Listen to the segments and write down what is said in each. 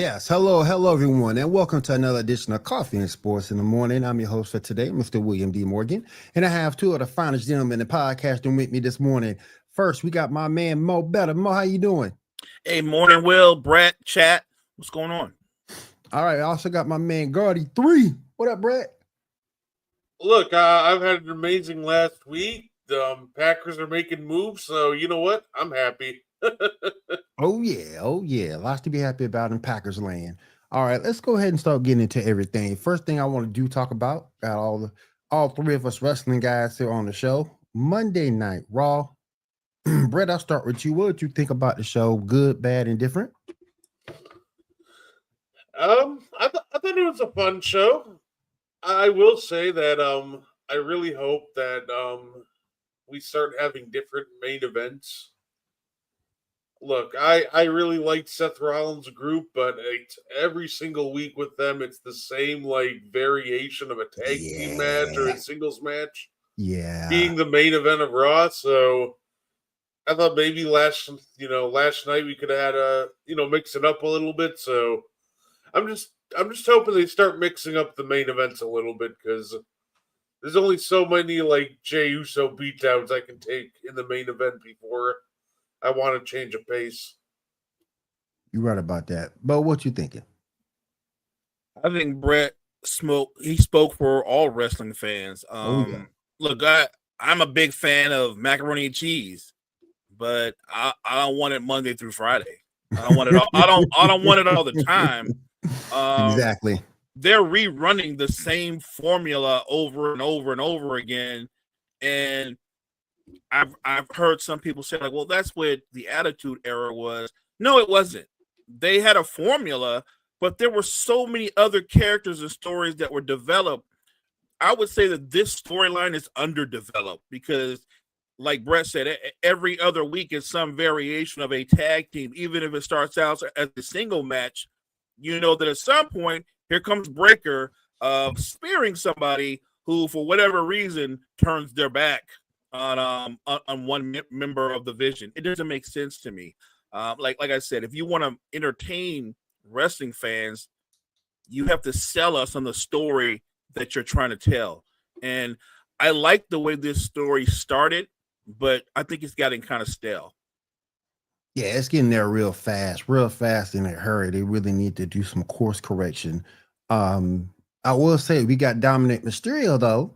Yes, hello, everyone, and welcome to another edition of Coffee and Sports in the Morning. I'm your host for today, Mr. William D. Morgan, and I have two of the finest gentlemen in podcasting with me this morning. First, we got my man Mo Better. Mo, how you doing? Hey, morning, Will, Brett, chat. What's going on? All right, I also got my man Gardy 3. What up, Brett? Look, I've had an amazing last week. Packers are making moves, so you know what? I'm happy. Oh yeah, lots to be happy about in Packers land. All right, let's go ahead and start getting into everything. First thing I want to talk about, got all three of us wrestling guys here on the show. Monday Night Raw. Brett, I'll start with you. What did you think about the show? Good, bad, and different? I thought it was a fun show. I will say that I really hope that we start having different main events. Look, I really liked Seth Rollins' group, but every single week with them, it's the same like variation of a tag team match or a Yeah, singles match yeah. being the main event of Raw. So I thought maybe last night we could have had mix it up a little bit. So I'm just hoping they start mixing up the main events a little bit because there's only so many like Jey Uso beatdowns I can take in the main event before I want to change a pace. You're right about that. But what you thinking? I think Brett spoke for all wrestling fans. Oh yeah. Look, I'm a big fan of macaroni and cheese, but I don't want it Monday through Friday. I don't want it all. I don't want it all the time. Exactly. They're rerunning the same formula over and over and over again, and I've heard some people say like, well, that's what the Attitude Era was. No, it wasn't. They had a formula, but there were so many other characters and stories that were developed. I would say that this storyline is underdeveloped because, like Brett said, every other week is some variation of a tag team, even if it starts out as a single match. You know that at some point, here comes Breaker spearing somebody who, for whatever reason, turns their back on one member of the Vision. It doesn't make sense to me. Like I said, if you want to entertain wrestling fans, you have to sell us on the story that you're trying to tell. And I like the way this story started, but I think it's getting kind of stale. Yeah, it's getting there real fast in a hurry. They really need to do some course correction. Um, I will say we got Dominic Mysterio though.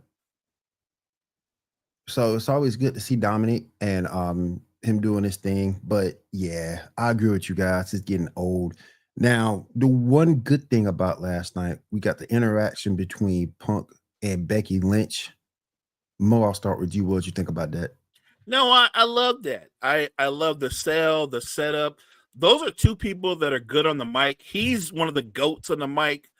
So it's always good to see Dominic and him doing his thing. But yeah, I agree with you guys. It's getting old. Now, the one good thing about last night, we got the interaction between Punk and Becky Lynch. Mo, I'll start with you. What did you think about that? No, I love that. I love the sell, the setup. Those are two people that are good on the mic. He's one of the goats on the mic.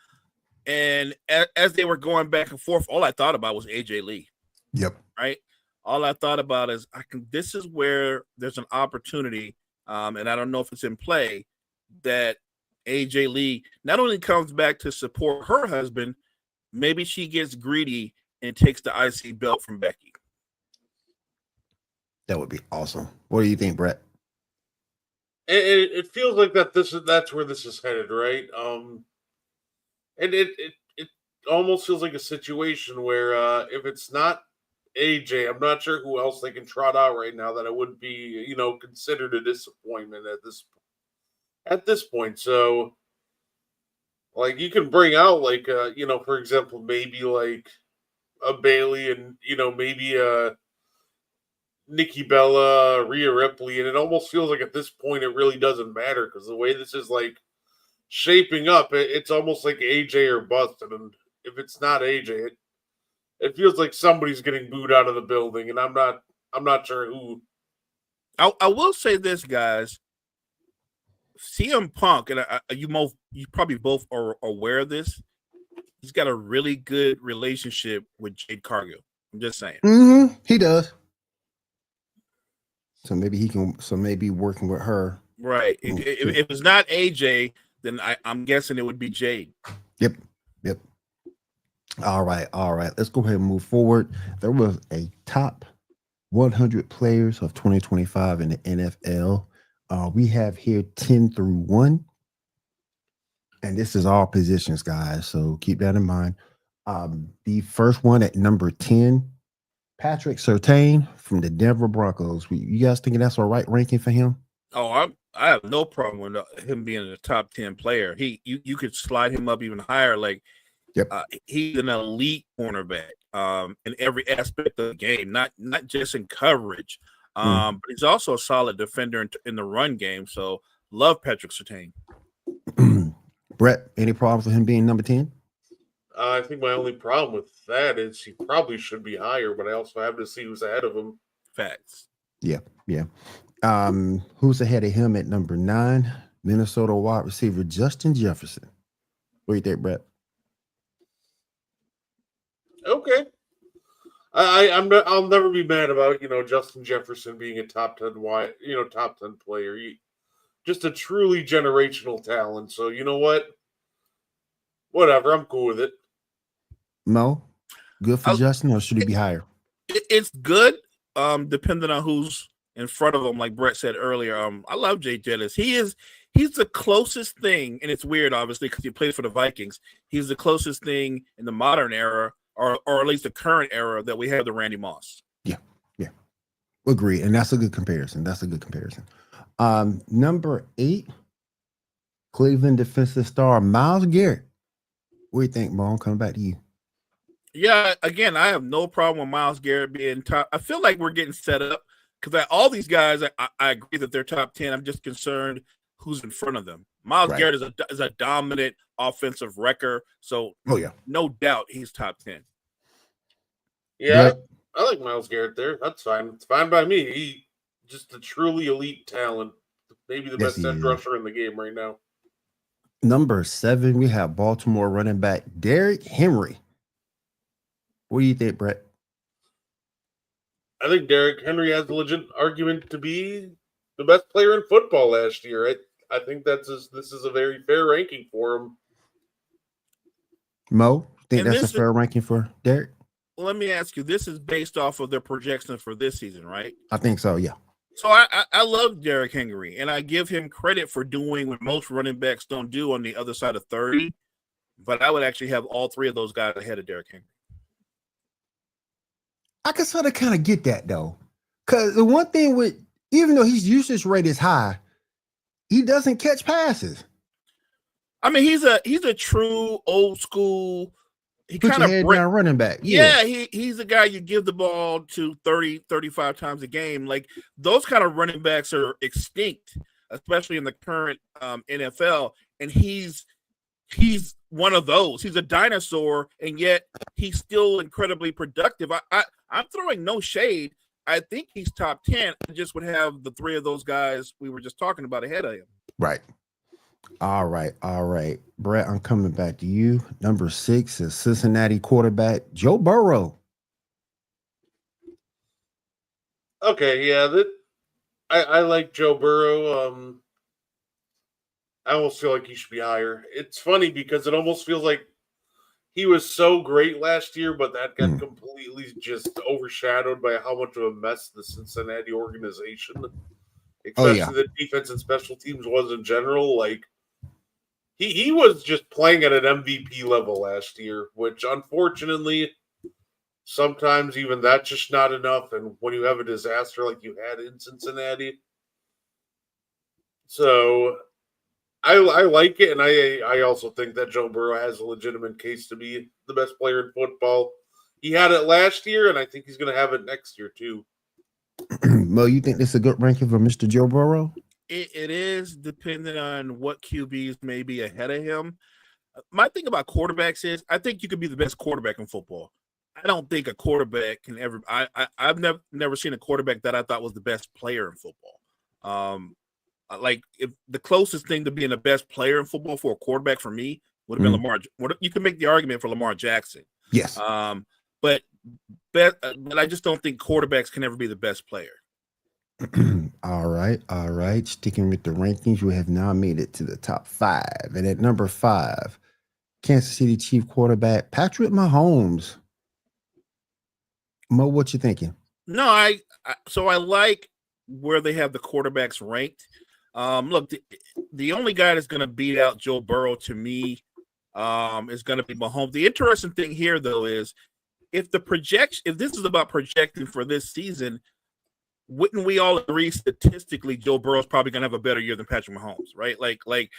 And as they were going back and forth, all I thought about was AJ Lee. Yep. Right? All I thought about is this is where there's an opportunity, and I don't know if it's in play, that AJ Lee not only comes back to support her husband, maybe she gets greedy and takes the IC belt from Becky. That would be awesome. What do you think, Brett? It feels like that's where this is headed, right? And it almost feels like a situation where if it's not AJ, I'm not sure who else they can trot out right now that it would be considered a disappointment at this point. So like you can bring out like for example maybe like a Bailey and maybe a Nikki Bella, Rhea Ripley, and it almost feels like at this point it really doesn't matter because the way this is like shaping up, it's almost like AJ or bust, and if it's not AJ, it feels like somebody's getting booed out of the building, and I'm not sure who. I will say this, guys. CM Punk, and you probably both are aware of this. He's got a really good relationship with Jade Cargill. I'm just saying. He does. So maybe he can. So maybe working with her. Right. If it's not AJ, then I'm guessing it would be Jade. Yep. All right. Let's go ahead and move forward. There was a top 100 players of 2025 in the NFL. We have here 10 through 1. And this is all positions, guys. So keep that in mind. The first one at number 10, Patrick Surtain from the Denver Broncos. You guys thinking that's a right ranking for him? Oh, I have no problem with him being a top 10 player. You could slide him up even higher. Like Yep. He's an elite cornerback in every aspect of the game, not just in coverage. But he's also a solid defender in the run game. So love Patrick Surtain. Brett, any problems with him being number 10? I think my only problem with that is he probably should be higher, but I also have to see who's ahead of him. Facts. Yeah. Who's ahead of him at number 9? Minnesota wide receiver Justin Jefferson. What do you think, Brett? Okay. I'll never be mad about, Justin Jefferson being a top 10 top 10 player. Just a truly generational talent. So you know what? Whatever, I'm cool with it. Mo, good for Justin, or should he be higher? It's good, depending on who's in front of him. Like Brett said earlier, I love Jay Jettis. He's the closest thing, and it's weird, obviously, because he plays for the Vikings. He's the closest thing in the modern era, or at least the current era, that we have to Randy Moss. Yeah. Agree, and that's a good comparison. Number 8, Cleveland defensive star Myles Garrett. What do you think, Mo? I'm coming back to you. Yeah, again, I have no problem with Myles Garrett being top. I feel like we're getting set up because all these guys, I agree that they're top 10. I'm just concerned who's in front of them. Myles Garrett is a dominant offensive wrecker, so no doubt he's top 10. Yeah, I like Myles Garrett there. That's fine. It's fine by me. He just a truly elite talent. Maybe the best edge rusher in the game right now. Number 7, we have Baltimore running back Derrick Henry. What do you think, Brett? I think Derrick Henry has a legit argument to be the best player in football last year. I think this is a very fair ranking for him. Mo, think that's a fair ranking for Derrick? Let me ask you, this is based off of their projections for this season, right? I think so, yeah. So I love Derrick Henry, and I give him credit for doing what most running backs don't do on the other side of 30, but I would actually have all 3 of those guys ahead of Derrick Henry. I can sort of kind of get that, though, because the one thing with, even though his usage rate is high, he doesn't catch passes. I mean, he's a true old school. He kind of running back. Yeah, he's a guy you give the ball to 30, 35 times a game. Like those kind of running backs are extinct, especially in the current NFL. And he's one of those. He's a dinosaur, and yet he's still incredibly productive. I'm throwing no shade. I think he's top 10. I just would have the 3 of those guys we were just talking about ahead of him. Right. All right. Brett, I'm coming back to you. Number 6 is Cincinnati quarterback Joe Burrow. Okay, yeah. I like Joe Burrow. I almost feel like he should be higher. It's funny because it almost feels like he was so great last year, but that got completely just overshadowed by how much of a mess the Cincinnati organization, especially the defense and special teams, was in general. Like he was just playing at an MVP level last year, which unfortunately sometimes even that's just not enough. And when you have a disaster like you had in Cincinnati, so I like it, and I also think that Joe Burrow has a legitimate case to be the best player in football. He had it last year, and I think he's going to have it next year too. Mo, you think this is a good ranking for Mr. Joe Burrow? It is, depending on what QBs may be ahead of him. My thing about quarterbacks is I think you could be the best quarterback in football. I don't think a quarterback can ever. I've never seen a quarterback that I thought was the best player in football. Like if the closest thing to being the best player in football for a quarterback for me would have been Lamar. You can make the argument for Lamar Jackson. Yes. But I just don't think quarterbacks can ever be the best player. All right. Sticking with the rankings, we have now made it to the top 5. And at number 5, Kansas City Chief quarterback Patrick Mahomes. Mo, what you thinking? No, I like where they have the quarterbacks ranked. Look, the only guy that's going to beat out Joe Burrow to me is going to be Mahomes. The interesting thing here, though, is if this is about projecting for this season, wouldn't we all agree statistically Joe Burrow's probably going to have a better year than Patrick Mahomes, right? Like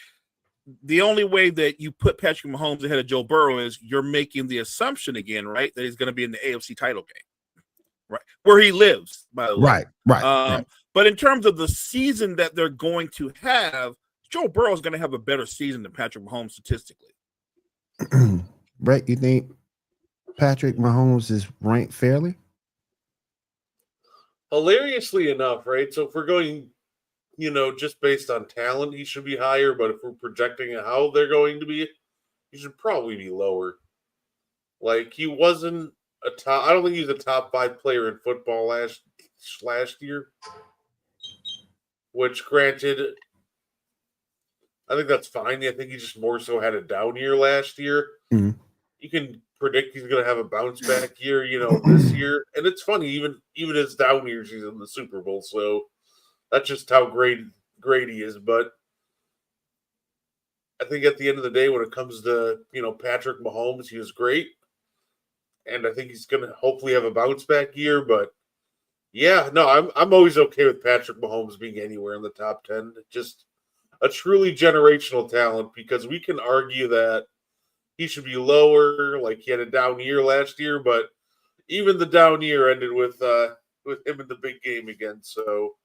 the only way that you put Patrick Mahomes ahead of Joe Burrow is you're making the assumption again, right, that he's going to be in the AFC title game, right, where he lives, by the way. Right. But in terms of the season that they're going to have, Joe Burrow is going to have a better season than Patrick Mahomes statistically. Brett, you think Patrick Mahomes is ranked fairly? Hilariously enough, right? So if we're going, just based on talent, he should be higher. But if we're projecting how they're going to be, he should probably be lower. Like, he wasn't a top. I don't think he's a top 5 player in football last year. Which, granted, I think that's fine. I think he just more so had a down year last year. Mm-hmm. You can predict he's going to have a bounce back year, this year. And it's funny, even his down years, he's in the Super Bowl. So that's just how great he is. But I think at the end of the day, when it comes to, Patrick Mahomes, he was great. And I think he's going to hopefully have a bounce back year. But yeah, no, I'm always okay with Patrick Mahomes being anywhere in the top 10. Just a truly generational talent, because we can argue that he should be lower, like he had a down year last year, but even the down year ended with him in the big game again. So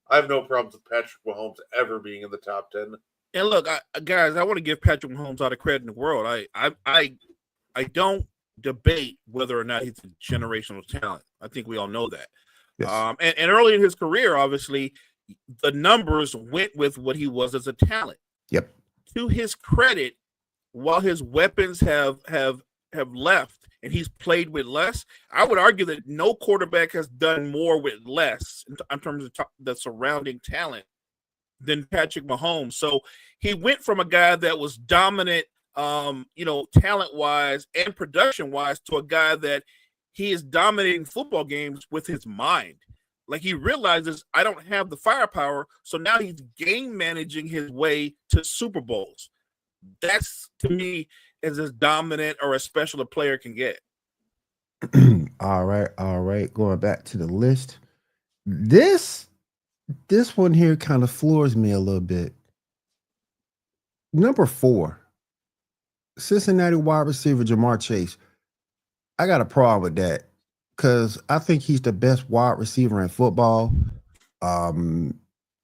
I have no problems with Patrick Mahomes ever being in the top 10. And look, guys, I want to give Patrick Mahomes all the credit in the world. I don't debate whether or not he's a generational talent. I think we all know that. Yes. And early in his career, obviously, the numbers went with what he was as a talent. Yep. To his credit, while his weapons have left and he's played with less, I would argue that no quarterback has done more with less in terms of the surrounding talent than Patrick Mahomes. So he went from a guy that was dominant, talent-wise and production-wise, to a guy that he is dominating football games with his mind. Like, he realizes, I don't have the firepower, so now he's game managing his way to Super Bowls. That's, to me, is as dominant or as special a player can get. All right. Going back to the list. This one here kind of floors me a little bit. Number 4, Cincinnati wide receiver Ja'Marr Chase. I got a problem with that because I think he's the best wide receiver in football. I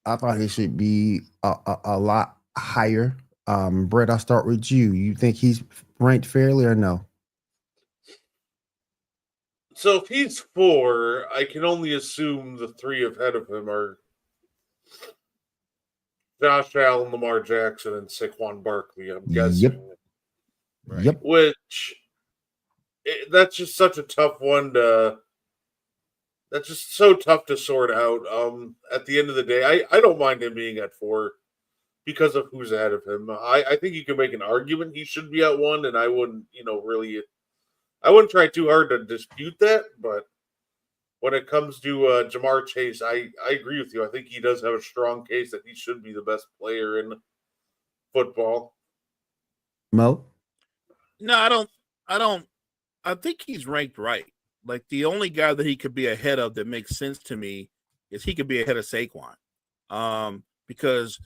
thought he should be a lot higher. Brett, I'll start with you. You think he's ranked fairly or no? So if he's 4, I can only assume the 3 ahead of him are Josh Allen, Lamar Jackson, and Saquon Barkley, I'm guessing. Yep. Right. Yep. Which, that's just such a tough one that's just so tough to sort out. At the end of the day, I don't mind him being at 4 because of who's ahead of him. I think you can make an argument he should be at 1, and I wouldn't, I wouldn't try too hard to dispute that. But when it comes to Ja'Marr Chase, I agree with you. I think he does have a strong case that he should be the best player in football. Mo? No, I don't. I think he's ranked right. Like, the only guy that he could be ahead of that makes sense to me is he could be ahead of Saquon. Because,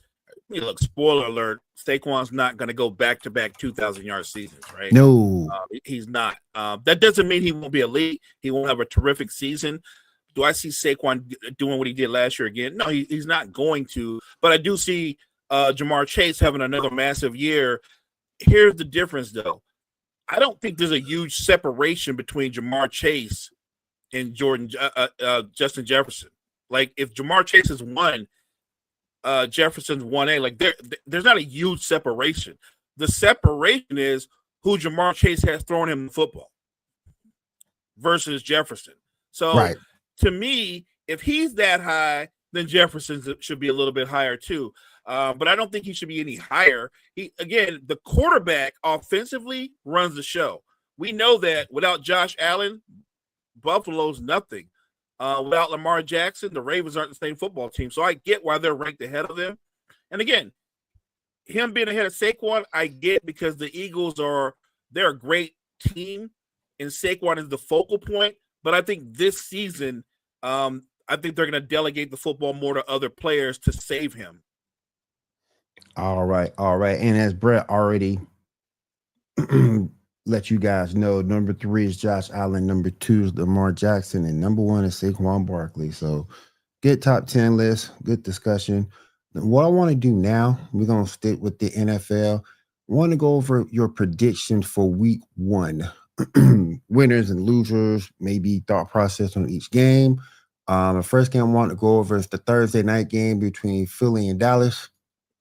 look, spoiler alert, Saquon's not going to go back-to-back 2,000-yard seasons, right? No. He's not. That doesn't mean he won't be elite. He won't have a terrific season. Do I see Saquon doing what he did last year again? No, he's not going to. But I do see Ja'Marr Chase having another massive year. Here's the difference, though. I don't think there's a huge separation between Ja'Marr Chase and Justin Jefferson. Like, if Ja'Marr Chase is 1, Jefferson's 1A, like, there's not a huge separation. The separation is who Ja'Marr Chase has thrown him the football versus Jefferson. So, Right. To me, if he's that high, then Jefferson should be a little bit higher too. But I don't think he should be any higher. The quarterback offensively runs the show. We know that without Josh Allen, Buffalo's nothing. Without Lamar Jackson, the Ravens aren't the same football team. So I get why they're ranked ahead of them. And again, him being ahead of Saquon, I get because the Eagles they're a great team, and Saquon is the focal point. But I think this season, I think they're going to delegate the football more to other players to save him. All right. And as Brett already let you guys know, number 3 is Josh Allen, number 2 is Lamar Jackson, and number 1 is Saquon Barkley. So good top 10 list, good discussion. What I want to do now, we're going to stick with the NFL. I want to go over your prediction for week 1. Winners and losers, maybe thought process on each game. The first game I want to go over is the Thursday night game between Philly and Dallas.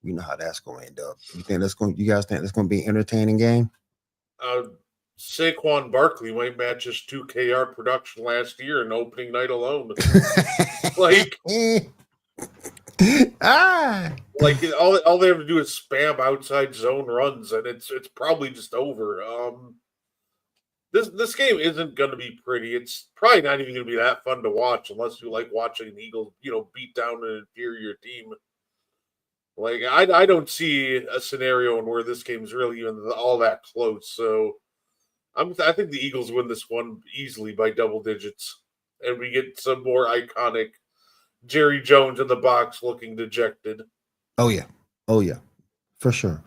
You know how that's going to end up. You guys think that's going to be an entertaining game? Saquon Barkley might match his 2K yard production last year in opening night alone. Like all they have to do is spam outside zone runs, and it's probably just over. This game isn't going to be pretty. It's probably not even going to be that fun to watch unless you like watching an Eagle, beat down an inferior team. Like I don't see a scenario in where this game is really even all that close. So I think the Eagles win this one easily by double digits, and we get some more iconic Jerry Jones in the box looking dejected. Oh yeah, for sure.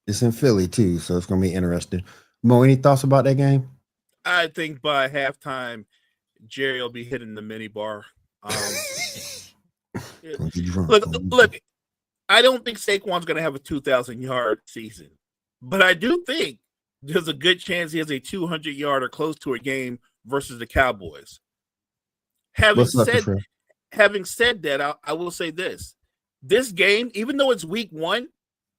It's in Philly too, so it's gonna be interesting. Mo, any thoughts about that game? I think by halftime, Jerry will be hitting the mini bar. Look. I don't think Saquon's going to have a 2,000-yard season, but I do think there's a good chance he has a 200-yard or close to a game versus the Cowboys. Having said that, I will say this. This game, even though it's week 1,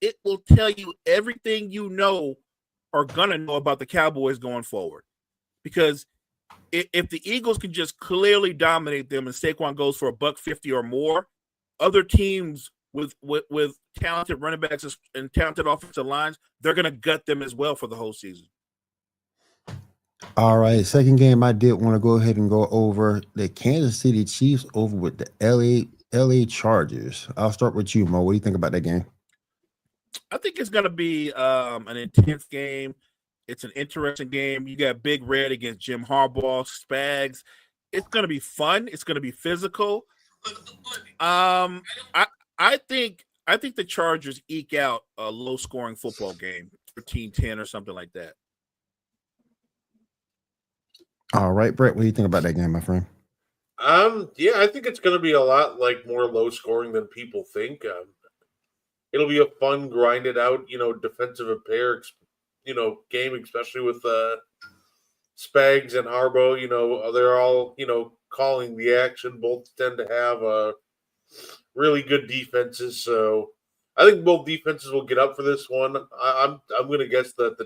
it will tell you everything you know or going to know about the Cowboys going forward. Because if the Eagles can just clearly dominate them and Saquon goes for $150 or more, other teams with talented running backs and talented offensive lines, they're going to gut them as well for the whole season. All right, second game I did want to go ahead and go over the Kansas City Chiefs over with the LA Chargers. I'll start with you, Mo. What do you think about that game? I think it's going to be an intense game. It's an interesting game. You got Big Red against Jim Harbaugh, Spags. It's going to be fun. It's going to be physical. I think the Chargers eke out a low-scoring football game, 13-10 or something like that. All right, Brett, what do you think about that game, my friend? Yeah, I think it's going to be a lot more low-scoring than people think. It'll be a fun, grinded out, defensive repair, game, especially with Spags and Harbaugh. They're all, calling the action. Both tend to have really good defenses, so I think both defenses will get up for this one. I'm going to guess that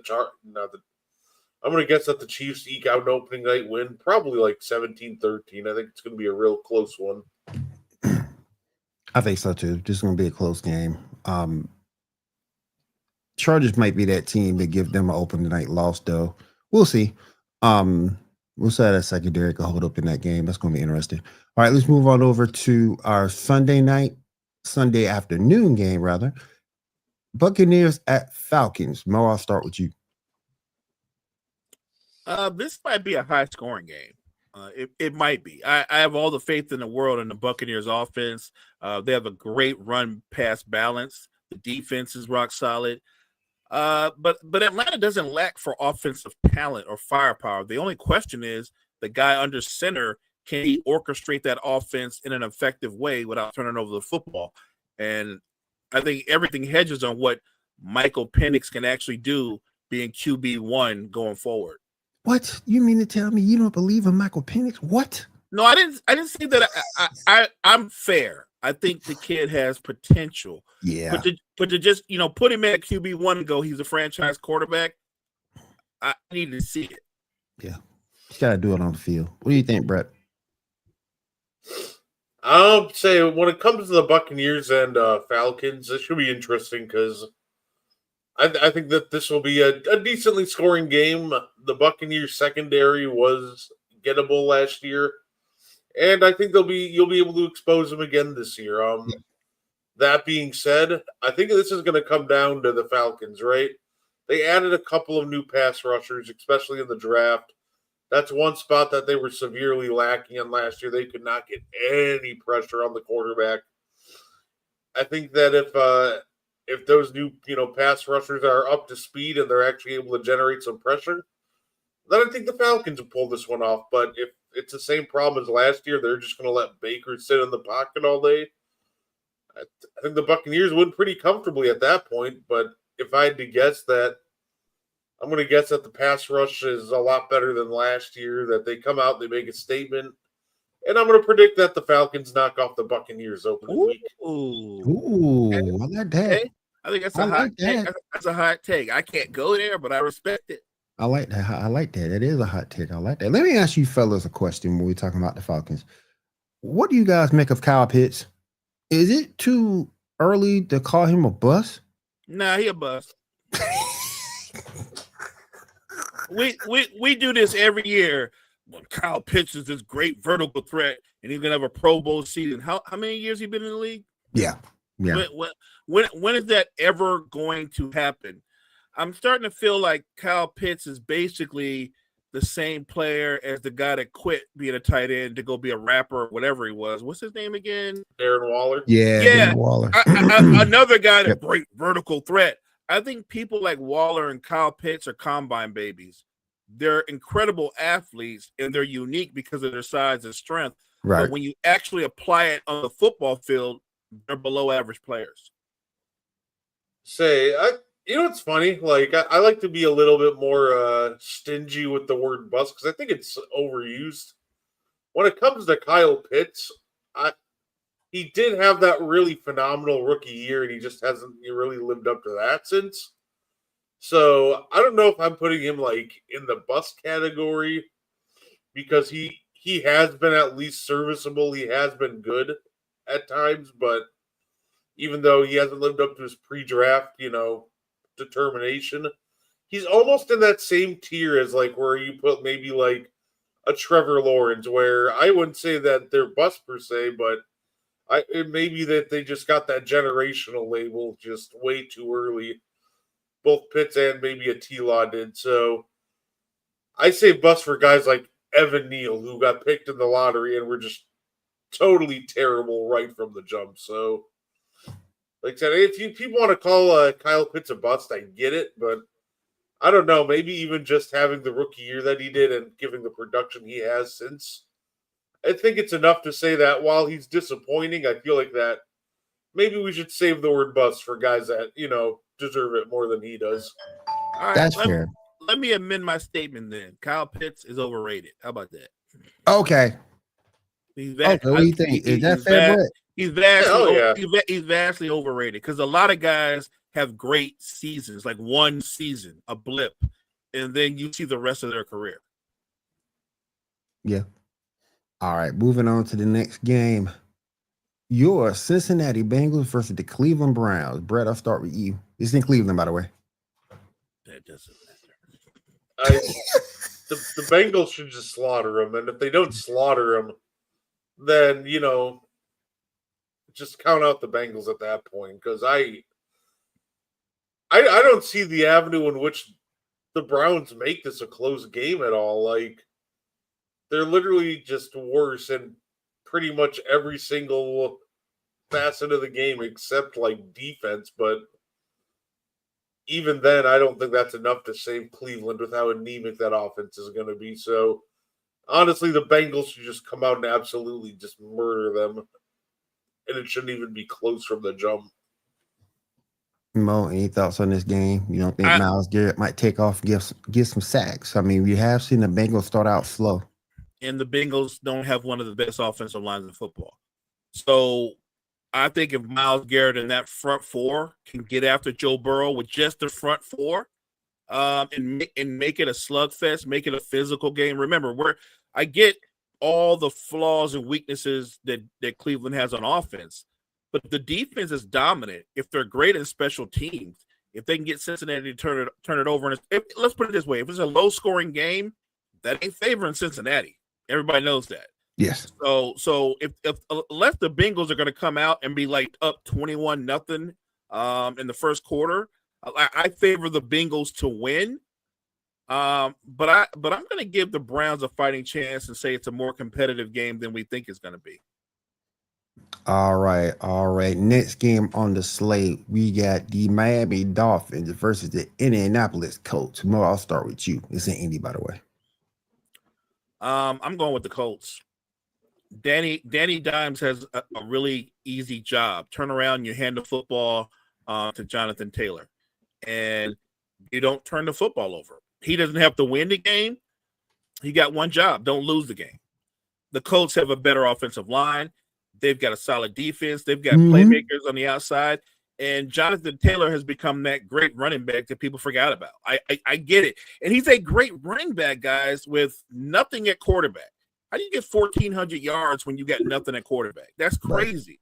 I'm going to guess that the Chiefs eke out an opening night win, probably 17-13. I think it's going to be a real close one. I think so too. Just going to be a close game. Chargers might be that team that give them an opening night loss, though. We'll see. We'll see how that secondary can hold up in that game. That's going to be interesting. All right, let's move on over to our Sunday afternoon game, rather. Buccaneers at Falcons. Mo, I'll start with you. This might be a high-scoring game. It might be. I have all the faith in the world in the Buccaneers offense. They have a great run-pass balance. The defense is rock solid. But Atlanta doesn't lack for offensive talent or firepower. The only question is the guy under center, can he orchestrate that offense in an effective way without turning over the football? And I think everything hedges on what Michael Penix can actually do being QB1 going forward. What? You mean to tell me you don't believe in Michael Penix? What? No, I didn't say that. I'm fair. I think the kid has potential. Yeah. But to just, put him at QB1 and go, he's a franchise quarterback, I need to see it. Yeah. He's got to do it on the field. What do you think, Brett? I'll say when it comes to the Buccaneers and Falcons, this should be interesting because I think that this will be a decently scoring game. The Buccaneers secondary was gettable last year, and I think you'll be able to expose him again this year. That being said, I think this is going to come down to the Falcons, right? They added a couple of new pass rushers, especially in the draft. That's one spot that they were severely lacking in last year. They could not get any pressure on the quarterback. I think that if those new pass rushers are up to speed and they're actually able to generate some pressure, then I think the Falcons will pull this one off. But if it's the same problem as last year, they're just going to let Baker sit in the pocket all day. I think the Buccaneers win pretty comfortably at that point. But if I had to guess that, I'm going to guess that the pass rush is a lot better than last year, that they come out, they make a statement. And I'm going to predict that the Falcons knock off the Buccaneers opening week. Ooh, I like that. Okay. I think that's a hot take. That's a hot take. I can't go there, but I respect it. I like that. I like that. It is a hot take. I like that. Let me ask you fellas a question when we're talking about the Falcons. What do you guys make of Kyle Pitts? Is it too early to call him a bust? Nah, he a bust. we do this every year. When Kyle Pitts is this great vertical threat, and he's gonna have a Pro Bowl season. How many years he been in the league? Yeah. When is that ever going to happen? I'm starting to feel like Kyle Pitts is basically the same player as the guy that quit being a tight end to go be a rapper or whatever he was. What's his name again? Darren Waller. Yeah, Darren Waller. Another guy that's great vertical threat. I think people like Waller and Kyle Pitts are combine babies. They're incredible athletes, and they're unique because of their size and strength. Right. But when you actually apply it on the football field, they're below average players. It's funny. Like I like to be a little bit more stingy with the word bust because I think it's overused. When it comes to Kyle Pitts, he did have that really phenomenal rookie year, and he just hasn't really lived up to that since. So I don't know if I'm putting him like in the bust category because he has been at least serviceable. He has been good at times, but even though he hasn't lived up to his pre-draft, determination, he's almost in that same tier as like where you put maybe like a Trevor Lawrence, where I wouldn't say that they're bust per se, but it may be that they just got that generational label just way too early. Both Pitts and maybe a T-Law did. So I say bust for guys like Evan Neal, who got picked in the lottery and were just totally terrible right from the jump. So, like I said, if people want to call Kyle Pitts a bust, I get it. But I don't know. Maybe even just having the rookie year that he did and giving the production he has since, I think it's enough to say that while he's disappointing, I feel like that maybe we should save the word bust for guys that, deserve it more than he does. All right, That's fair. Let me amend my statement then. Kyle Pitts is overrated. How about that? Okay. What do you think? Is that fair, Brett? He's vastly overrated because a lot of guys have great seasons, like one season, a blip, and then you see the rest of their career. Yeah. All right, moving on to the next game. Your Cincinnati Bengals versus the Cleveland Browns. Brett, I'll start with you. It's in Cleveland, by the way. That doesn't matter. The Bengals should just slaughter them, and if they don't slaughter them, then just count out the Bengals at that point. Because I don't see the avenue in which the Browns make this a close game at all. Like they're literally just worse in pretty much every single facet of the game except like defense, but even then I don't think that's enough to save Cleveland with how anemic that offense is going to be. So honestly, the Bengals should just come out and absolutely just murder them, and it shouldn't even be close from the jump. Mo, any thoughts on this game? You don't think Myles Garrett might take off and get some sacks? I mean, we have seen the Bengals start out slow. And the Bengals don't have one of the best offensive lines in football. So I think if Myles Garrett and that front four can get after Joe Burrow with just the front four and make it a slugfest, make it a physical game. Remember, I get all the flaws and weaknesses that Cleveland has on offense, but the defense is dominant. If they're great in special teams, if they can get Cincinnati to turn it over. And let's put it this way. If it's a low-scoring game, that ain't favoring Cincinnati. Everybody knows that. Yes. So if unless the Bengals are going to come out and be like up 21-0 in the first quarter, I favor the Bengals to win. But I'm going to give the Browns a fighting chance and say it's a more competitive game than we think it's going to be. All right, all right. Next game on the slate, we got the Miami Dolphins versus the Indianapolis Colts. Mo, I'll start with you. It's in Indy, by the way. I'm going with the Colts. Danny Dimes has a really easy job. Turn around, you hand the football to Jonathan Taylor, and you don't turn the football over. He doesn't have to win the game. He got one job. Don't lose the game. The Colts have a better offensive line. They've got a solid defense. They've got playmakers on the outside. And Jonathan Taylor has become that great running back that people forgot about. I get it. And he's a great running back, guys, with nothing at quarterback. How do you get 1,400 yards when you got nothing at quarterback? That's crazy.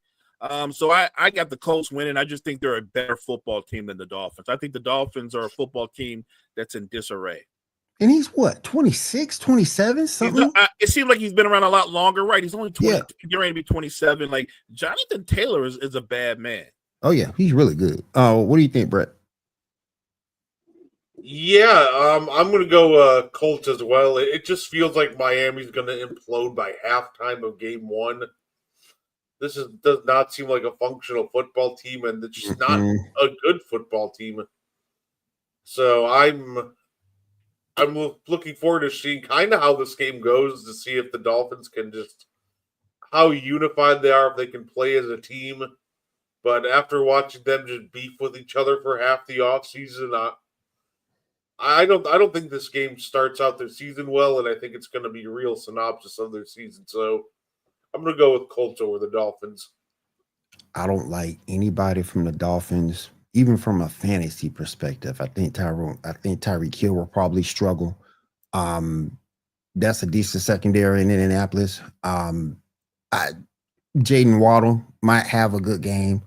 So I got the Colts winning. I just think they're a better football team than the Dolphins. I think the Dolphins are a football team that's in disarray. And he's what, 26, 27, something? It seems like he's been around a lot longer, right? He's only 20, You're ready to be 27. Like, Jonathan Taylor is a bad man. Oh, yeah, he's really good. What do you think, Brett? Yeah, I'm going to go Colts as well. It just feels like Miami's going to implode by halftime of game one. Does not seem like a functional football team, and it's just not a good football team. So I'm looking forward to seeing kind of how this game goes, to see if the Dolphins can just how unified they are, if they can play as a team. But after watching them just beef with each other for half the offseason, I don't think this game starts out their season well, and I think it's going to be a real synopsis of their season. So I'm going to go with Colts over the Dolphins. I don't like anybody from the Dolphins, even from a fantasy perspective. I think Tyreek Hill will probably struggle. That's a decent secondary in Indianapolis. Jaden Waddle might have a good game.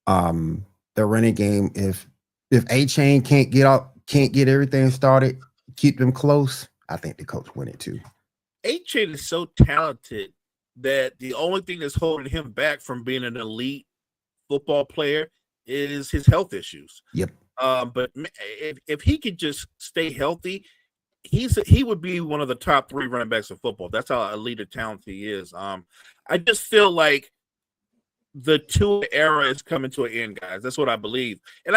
The running game, if A-Chain can't get everything started, keep them close, I think the Colts win it too. A-Chain is so talented that the only thing that's holding him back from being an elite football player is his health issues. Yep. But if he could just stay healthy, he would be one of the top 3 running backs of football. That's how elite a talent he is. I just feel like the Tua era is coming to an end, guys. That's what I believe. And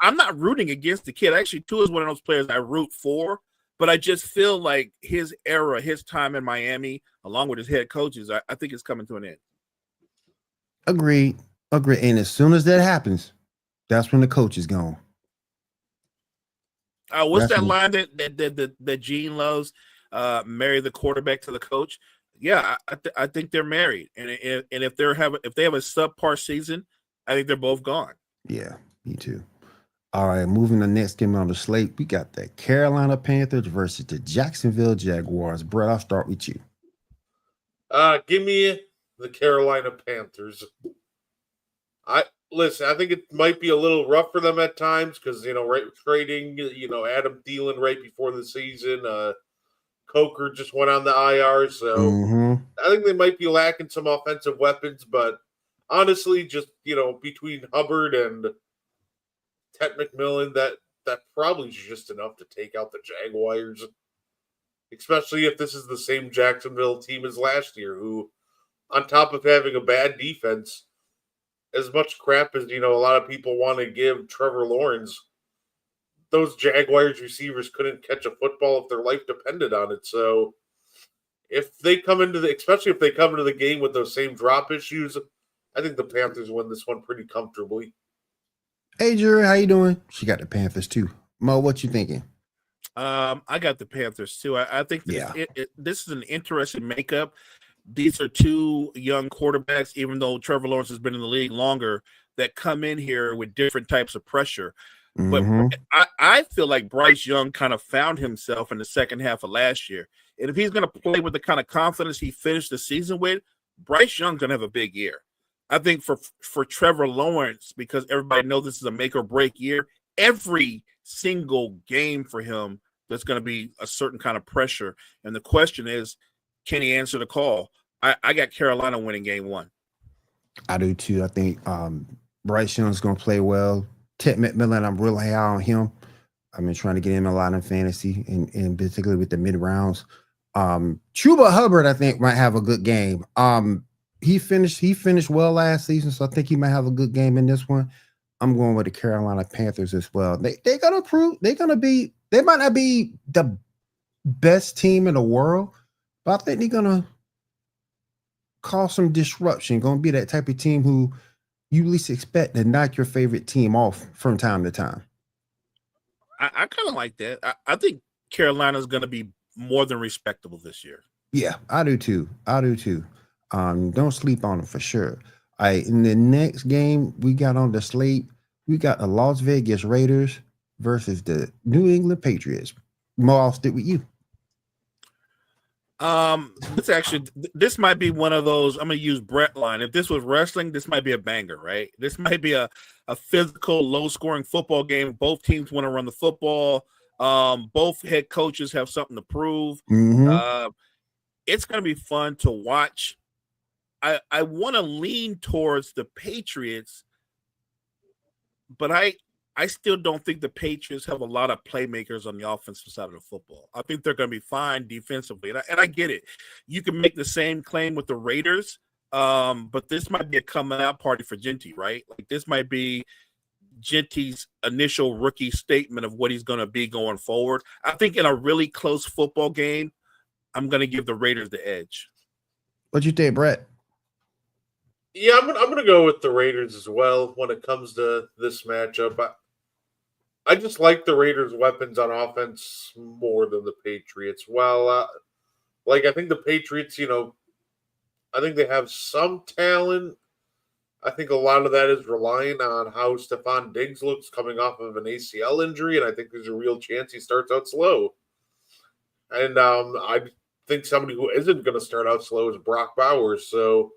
I'm not rooting against the kid. Actually, Tua is one of those players I root for, but I just feel like his era, his time in Miami, along with his head coaches, I think it's coming to an end. Agreed. And as soon as that happens, that's when the coach is gone. What's that line that Gene loves? Marry the quarterback to the coach. Yeah, I think they're married, and if they have a subpar season, I think they're both gone. Yeah, me too. All right, moving to the next game on the slate, we got the Carolina Panthers versus the Jacksonville Jaguars. Brett, I'll start with you. Give me the Carolina Panthers. I think it might be a little rough for them at times because trading Adam Thielen right before the season. Coker just went on the IR, so I think they might be lacking some offensive weapons. But honestly, just between Hubbard and Ted McMillan, that probably is just enough to take out the Jaguars. Especially if this is the same Jacksonville team as last year, who, on top of having a bad defense, as much crap as a lot of people want to give Trevor Lawrence, those Jaguars receivers couldn't catch a football if their life depended on it. So if they come into the game with those same drop issues, I think the Panthers win this one pretty comfortably. Hey, Jerry, how you doing? She got the Panthers too. Mo, what you thinking? I got the Panthers too. I think this is an interesting makeup. These are 2 young quarterbacks, even though Trevor Lawrence has been in the league longer, that come in here with different types of pressure. But I feel like Bryce Young kind of found himself in the second half of last year. And if he's going to play with the kind of confidence he finished the season with, Bryce Young's going to have a big year. I think for Trevor Lawrence, because everybody knows this is a make or break year, every single game for him, there's going to be a certain kind of pressure. And the question is, can he answer the call? I got Carolina winning game 1. I do too. I think Bryce Young's going to play well. Ted McMillan, I'm really high on him. I've been trying to get him a lot in fantasy, and particularly with the mid rounds. Chuba Hubbard, I think, might have a good game. He finished well last season, so I think he might have a good game in this one. I'm going with the Carolina Panthers as well. They're gonna prove they might not be the best team in the world, but I think they're gonna cause some disruption. Gonna be that type of team who you least expect to knock your favorite team off from time to time. I kind of like that. I think Carolina's going to be more than respectable this year. Yeah, I do too. Don't sleep on them for sure. All right, in the next game we got on the slate, we got the Las Vegas Raiders versus the New England Patriots. Mo, I'll stick with you. This might be one of those. I'm gonna use Brett line. If this was wrestling, this might be a banger, right? This might be a physical, low-scoring football game. Both teams want to run the football. Both head coaches have something to prove. Mm-hmm. It's gonna be fun to watch. I want to lean towards the Patriots, but I still don't think the Patriots have a lot of playmakers on the offensive side of the football. I think they're going to be fine defensively. And I get it. You can make the same claim with the Raiders, but this might be a coming out party for Genty, right? Like this might be Genty's initial rookie statement of what he's going to be going forward. I think in a really close football game, I'm going to give the Raiders the edge. What you think, Brett? Yeah, I'm gonna go with the Raiders as well when it comes to this matchup. I just like the Raiders' weapons on offense more than the Patriots. Well, I think the Patriots, I think they have some talent. I think a lot of that is relying on how Stephon Diggs looks coming off of an ACL injury, and I think there's a real chance he starts out slow. And I think somebody who isn't going to start out slow is Brock Bowers. So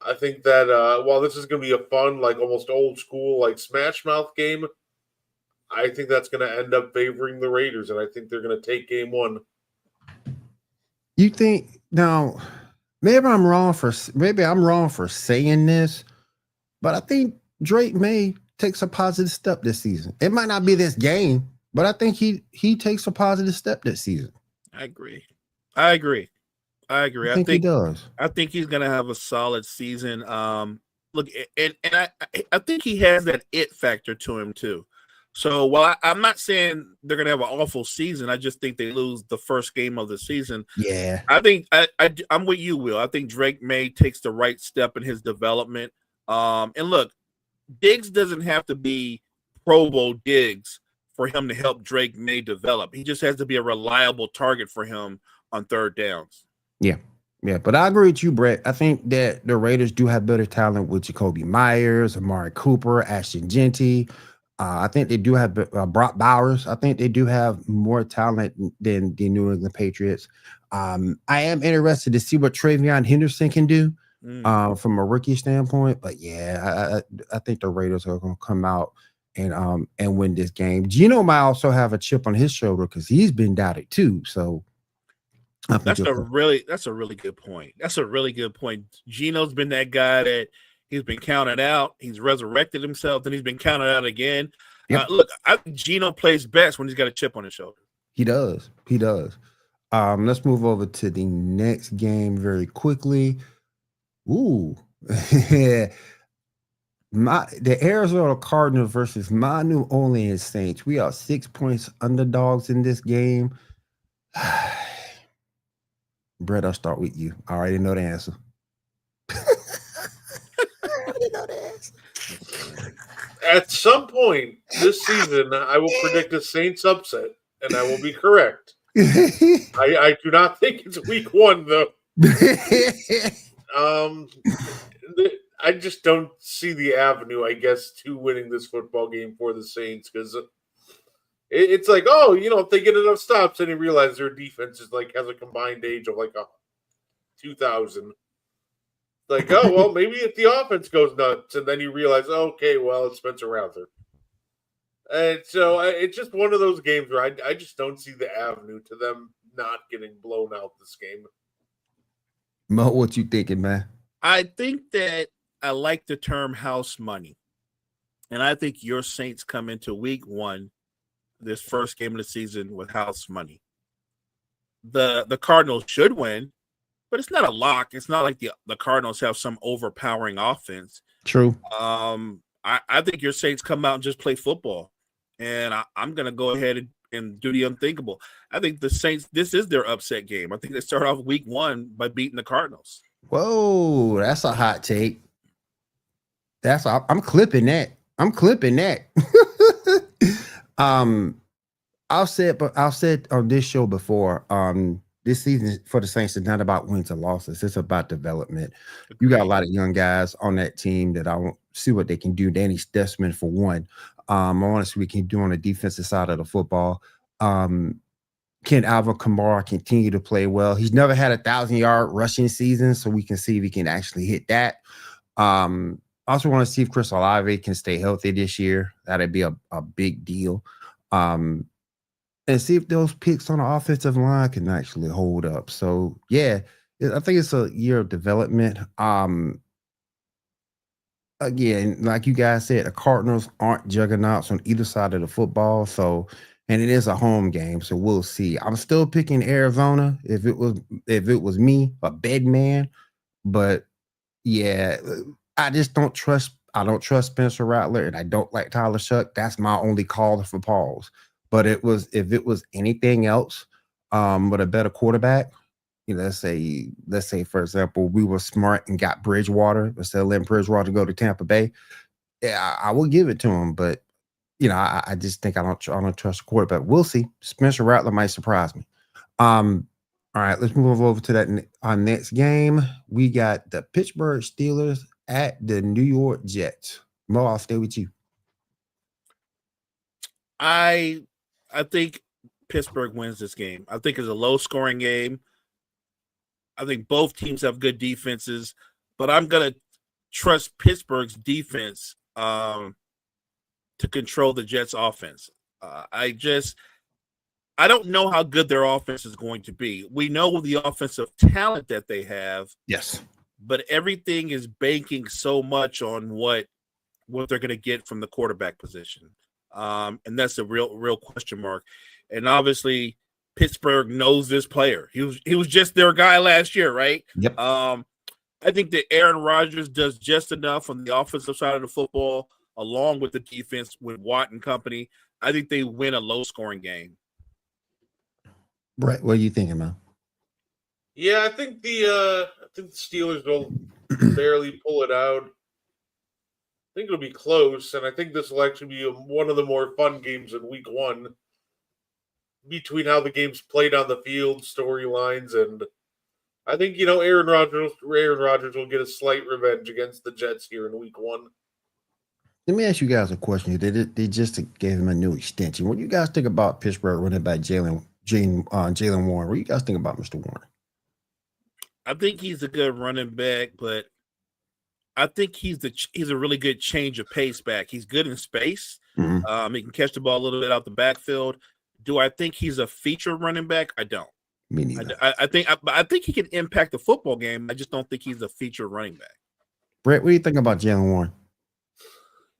I think that while this is going to be a fun, like almost old school, like Smash Mouth game, I think that's going to end up favoring the Raiders, and I think they're going to take game 1. You think now? Maybe I'm wrong for saying this, but I think Drake May takes a positive step this season. It might not be this game, but I think he takes a positive step this season. I agree. I think he does. I think he's going to have a solid season. Look, and I think he has that it factor to him too. So while I'm not saying they're going to have an awful season, I just think they lose the first game of the season. Yeah. I think I'm with you, Will. I think Drake May takes the right step in his development. And look, Diggs doesn't have to be Pro Bowl Diggs for him to help Drake May develop. He just has to be a reliable target for him on third downs. Yeah. Yeah, but I agree with you, Brett. I think that the Raiders do have better talent with Jacoby Myers, Amari Cooper, Ashton Genty. I think they do have Brock Bowers. I think they do have more talent than the New England Patriots. I am interested to see what Travion Henderson can do from a rookie standpoint. But yeah, I think the Raiders are going to come out and win this game. Geno might also have a chip on his shoulder because he's been doubted too. So that's a really good point. That's a really good point. Geno's been that guy that he's been counted out. He's resurrected himself, and he's been counted out again. Yep. Look, I think Geno plays best when he's got a chip on his shoulder. He does. Let's move over to the next game very quickly. Ooh. The Arizona Cardinals versus my New Orleans Saints. We are 6 points underdogs in this game. Brett, I'll start with you. I already know the answer. At some point this season, I will predict a Saints upset, and I will be correct. I do not think it's week 1, though. I just don't see the avenue, I guess, to winning this football game for the Saints because it's like, if they get enough stops, and you realize their defense is has a combined age of 2,000. Like, maybe if the offense goes nuts, and then you realize, okay, well, it's Spencer Rattler. And so it's just one of those games where I just don't see the avenue to them not getting blown out this game. Mo, what you thinking, man? I think that I like the term house money. And I think your Saints come into week one, this first game of the season, with house money. The Cardinals should win, but it's not a lock. It's not like the Cardinals have some overpowering offense. True. I think your Saints come out and just play football. And I'm going to go ahead and do the unthinkable. I think the Saints, this is their upset game. I think they start off week one by beating the Cardinals. Whoa, that's a hot take. I'm clipping that. I'm clipping that. I've said on this show before, this season for the Saints is not about wins and losses. It's about development. You got a lot of young guys on that team that I want to see what they can do. Danny Stutzman, for one. I want to see what we can do on the defensive side of the football. Can Alvin Kamara continue to play well? He's never had 1,000-yard rushing season, so we can see if he can actually hit that. I also want to see if Chris Olave can stay healthy this year. That'd be a big deal. And see if those picks on the offensive line can actually hold up. So, yeah, I think it's a year of development. Again, like you guys said, the Cardinals aren't juggernauts on either side of the football. So, and it is a home game, so we'll see. I'm still picking Arizona if it was me, a bed man. But yeah, I just don't trust. I don't trust Spencer Rattler, and I don't like Tyler Shuck. That's my only call for pause. But if it was anything else, with a better quarterback, let's say for example, we were smart and got Bridgewater instead of letting Bridgewater go to Tampa Bay. Yeah, I will give it to him, but I just think I don't trust the quarterback. We'll see. Spencer Rattler might surprise me. All right, let's move over to that next game. We got the Pittsburgh Steelers at the New York Jets. Mo, I'll stay with you. I think Pittsburgh wins this game. I think it's a low-scoring game. I think both teams have good defenses, but I'm going to trust Pittsburgh's defense to control the Jets' offense. I don't know how good their offense is going to be. We know the offensive talent that they have. Yes. But everything is banking so much on what they're going to get from the quarterback position. And that's a real question mark. And obviously Pittsburgh knows this player. He was just their guy last year, right? Yep. I think that Aaron Rodgers does just enough on the offensive side of the football, along with the defense with Watt and company. I think they win a low-scoring game. Brett, what are you thinking, man? Yeah, I think the Steelers will barely pull it out. I think it'll be close, and I think this will actually be one of the more fun games in Week 1 between how the game's played on the field, storylines, and I think Aaron Rodgers will get a slight revenge against the Jets here in Week 1. Let me ask you guys a question. They just gave him a new extension. What do you guys think about Pittsburgh running back Jalen Warren? What do you guys think about Mr. Warren? I think he's a good running back, but I think he's a really good change of pace back. He's good in space. Mm-hmm. He can catch the ball a little bit out the backfield. Do I think he's a feature running back? I don't. Me neither. I think he can impact the football game. I just don't think he's a feature running back. Brett, what do you think about Jalen Warren?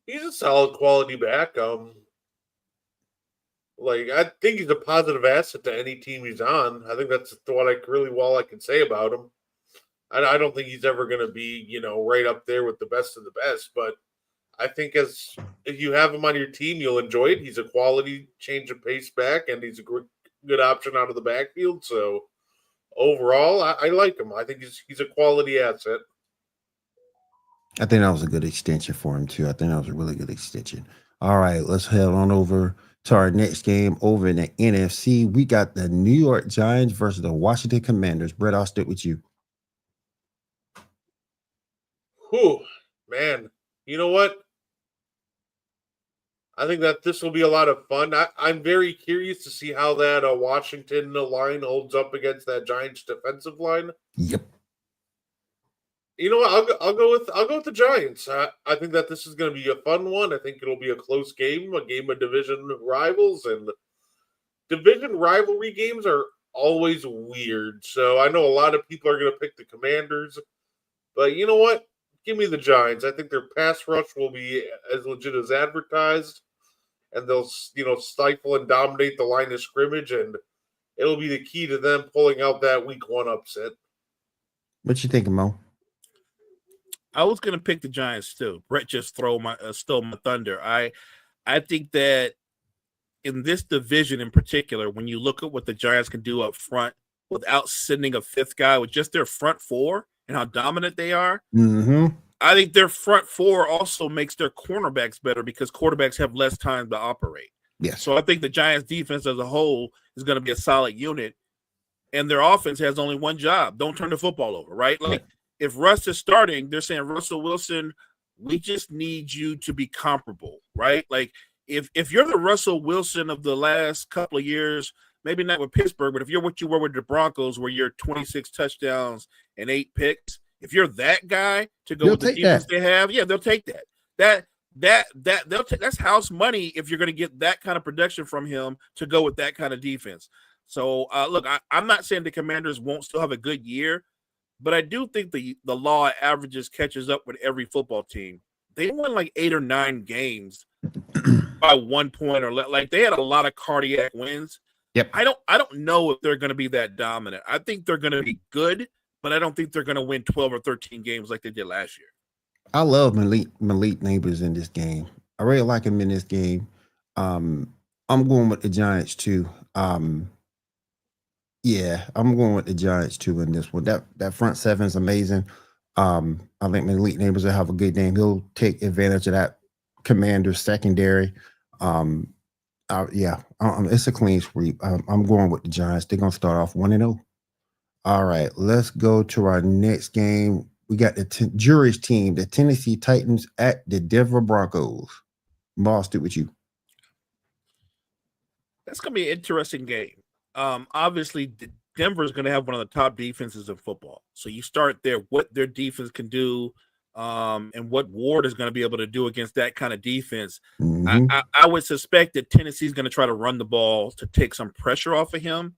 He's a solid quality back. I think he's a positive asset to any team he's on. I think that's what I can say about him. I don't think he's ever going to be, right up there with the best of the best, but I think if you have him on your team, you'll enjoy it. He's a quality change of pace back, and he's a good option out of the backfield. So overall, I like him. I think he's a quality asset. I think that was a good extension for him too. I think that was a really good extension. All right, let's head on over to our next game over in the NFC. We got the New York Giants versus the Washington Commanders. Brett, I'll stick with you. Whew, man. You know what? I think that this will be a lot of fun. I'm very curious to see how that Washington line holds up against that Giants defensive line. Yep. You know what? I'll go with the Giants. I think that this is going to be a fun one. I think it'll be a close game, a game of division rivals, and division rivalry games are always weird. So I know a lot of people are going to pick the Commanders, but you know what? Give me the Giants. I think their pass rush will be as legit as advertised, and they'll stifle and dominate the line of scrimmage, and it'll be the key to them pulling out that Week 1 upset. What you thinking, Mo? I was going to pick the Giants too. Brett just stole my thunder. I think that in this division in particular, when you look at what the Giants can do up front without sending a fifth guy, with just their front four and how dominant they are, I think their front four also makes their cornerbacks better because quarterbacks have less time to operate. Yes. So I think the Giants defense as a whole is going to be a solid unit, and their offense has only one job: don't turn the football over, right? Like if Russ is starting, they're saying, Russell Wilson, we just need you to be comparable, right? Like if you're the Russell Wilson of the last couple of years, maybe not with Pittsburgh, but if you're what you were with the Broncos, where you're 26 touchdowns and 8 picks, if you're that guy to go with the defense they have, yeah, they'll take that. They'll take, that's house money if you're going to get that kind of production from him to go with that kind of defense. So look, I'm not saying the Commanders won't still have a good year, but I do think the law of averages catches up with every football team. They won like 8 or 9 games by 1 point or like they had a lot of cardiac wins. Yep. I don't know if they're going to be that dominant. I think they're going to be good, but I don't think they're going to win 12 or 13 games like they did last year. I love Malik Neighbors in this game. I really like him in this game. I'm going with the Giants too. Yeah, I'm going with the Giants too in this one. That front seven is amazing. I think Malik Neighbors will have a good game. He'll take advantage of that Commander secondary. It's a clean sweep. I'm going with the Giants. They're gonna start off 1-0. All right, let's go to our next game. We got the Jury's team, the Tennessee Titans at the Denver Broncos. I'll stick with you. That's gonna be an interesting game. Obviously, Denver is going to have one of the top defenses in football. So you start there, what their defense can do, and what Ward is going to be able to do against that kind of defense. I would suspect that Tennessee is going to try to run the ball to take some pressure off of him.